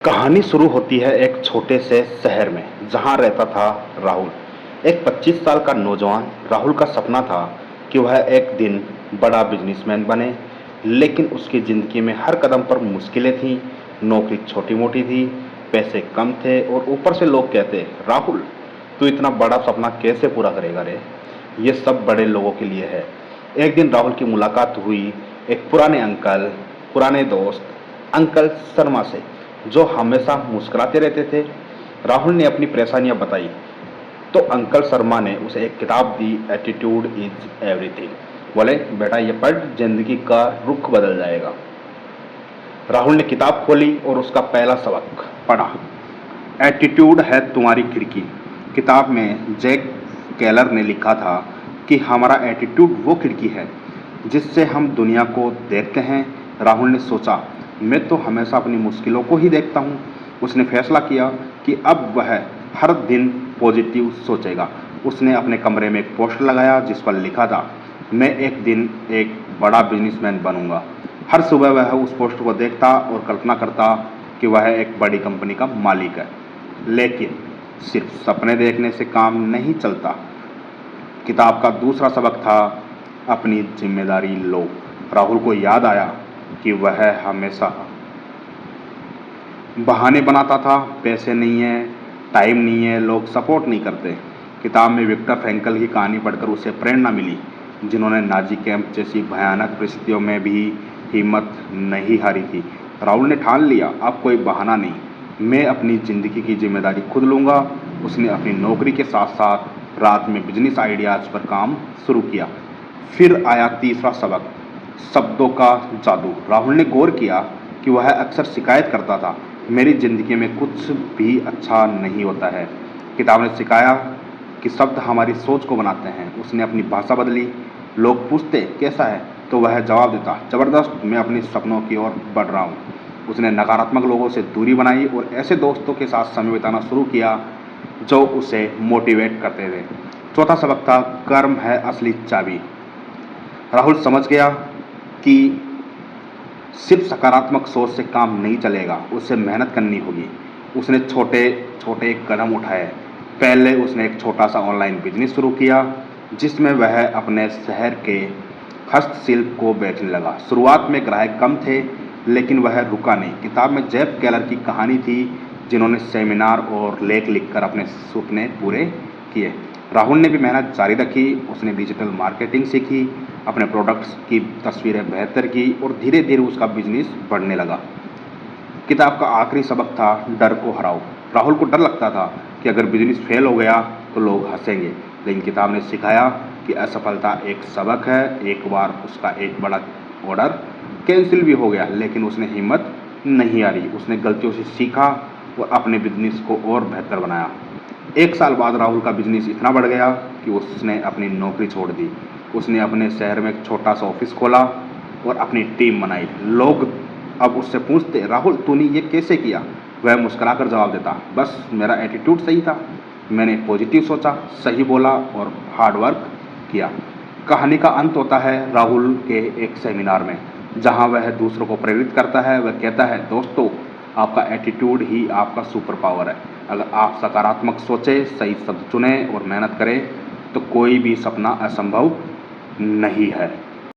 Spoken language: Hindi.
कहानी शुरू होती है एक छोटे से शहर में जहां रहता था राहुल। एक 25 साल का नौजवान। राहुल का सपना था कि वह एक दिन बड़ा बिजनेसमैन बने, लेकिन उसकी ज़िंदगी में हर कदम पर मुश्किलें थीं। नौकरी छोटी मोटी थी, पैसे कम थे और ऊपर से लोग कहते, राहुल तू इतना बड़ा सपना कैसे पूरा करेगा रे, ये सब बड़े लोगों के लिए है। एक दिन राहुल की मुलाकात हुई एक पुराने दोस्त अंकल शर्मा से, जो हमेशा मुस्कुराते रहते थे। राहुल ने अपनी परेशानियां बताई तो अंकल शर्मा ने उसे एक किताब दी, एटीट्यूड इज एवरीथिंग। बोले, बेटा ये पढ़, जिंदगी का रुख बदल जाएगा। राहुल ने किताब खोली और उसका पहला सबक पढ़ा। एटीट्यूड है तुम्हारी खिड़की। किताब में जैक केलर ने लिखा था कि हमारा एटीट्यूड वो खिड़की है जिससे हम दुनिया को देखते हैं। राहुल ने सोचा, मैं तो हमेशा अपनी मुश्किलों को ही देखता हूँ। उसने फैसला किया कि अब वह हर दिन पॉजिटिव सोचेगा। उसने अपने कमरे में एक पोस्टर लगाया जिस पर लिखा था, मैं एक दिन एक बड़ा बिजनेसमैन बनूंगा। हर सुबह वह उस पोस्टर को देखता और कल्पना करता कि वह एक बड़ी कंपनी का मालिक है। लेकिन सिर्फ सपने देखने से काम नहीं चलता। किताब का दूसरा सबक था, अपनी जिम्मेदारी लो। राहुल को याद आया कि वह हमेशा बहाने बनाता था, पैसे नहीं है, टाइम नहीं है, लोग सपोर्ट नहीं करते। किताब में विक्टर फ्रैंकल की कहानी पढ़कर उसे प्रेरणा मिली, जिन्होंने नाजी कैंप जैसी भयानक परिस्थितियों में भी हिम्मत नहीं हारी थी। राहुल ने ठान लिया, अब कोई बहाना नहीं, मैं अपनी ज़िंदगी की जिम्मेदारी खुद लूँगा। उसने अपनी नौकरी के साथ साथ रात में बिजनेस आइडियाज़ पर काम शुरू किया। फिर आया तीसरा सबक, शब्दों का जादू। राहुल ने गौर किया कि वह अक्सर शिकायत करता था, मेरी ज़िंदगी में कुछ भी अच्छा नहीं होता है। किताब ने सिखाया कि शब्द हमारी सोच को बनाते हैं। उसने अपनी भाषा बदली। लोग पूछते कैसा है तो वह जवाब देता, ज़बरदस्त, मैं अपने सपनों की ओर बढ़ रहा हूँ। उसने नकारात्मक लोगों से दूरी बनाई और ऐसे दोस्तों के साथ समय बिताना शुरू किया जो उसे मोटिवेट करते थे। चौथा सबक था, कर्म है असली चाबी। राहुल समझ गया कि सिर्फ सकारात्मक सोच से काम नहीं चलेगा, उसे मेहनत करनी होगी। उसने छोटे छोटे कदम उठाए। पहले उसने एक छोटा सा ऑनलाइन बिजनेस शुरू किया जिसमें वह अपने शहर के हस्तशिल्प को बेचने लगा। शुरुआत में ग्राहक कम थे, लेकिन वह रुका नहीं। किताब में जेफ केलर की कहानी थी, जिन्होंने सेमिनार और लेख लिखकर अपने सपने पूरे किए। राहुल ने भी मेहनत जारी रखी। उसने डिजिटल मार्केटिंग सीखी, अपने प्रोडक्ट्स की तस्वीरें बेहतर की और धीरे धीरे उसका बिजनेस बढ़ने लगा। किताब का आखिरी सबक था, डर को हराओ। राहुल को डर लगता था कि अगर बिजनेस फेल हो गया तो लोग हंसेंगे, लेकिन किताब ने सिखाया कि असफलता एक सबक है। एक बार उसका एक बड़ा ऑर्डर कैंसिल भी हो गया, लेकिन उसने हिम्मत नहीं हारी। उसने गलतियों से सीखा और अपने बिजनेस को और बेहतर बनाया। एक साल बाद राहुल का बिजनेस इतना बढ़ गया कि उसने अपनी नौकरी छोड़ दी। उसने अपने शहर में एक छोटा सा ऑफिस खोला और अपनी टीम बनाई। लोग अब उससे पूछते, राहुल तूने ये कैसे किया? वह मुस्कुराकर जवाब देता, बस मेरा एटीट्यूड सही था, मैंने पॉजिटिव सोचा, सही बोला और हार्ड वर्क किया। कहानी का अंत होता है राहुल के एक सेमिनार में, जहां वह दूसरों को प्रेरित करता है। वह कहता है, दोस्तों आपका एटीट्यूड ही आपका सुपर पावर है। अगर आप सकारात्मक सोचें, सही शब्द चुनें और मेहनत करें तो कोई भी सपना असंभव नहीं है।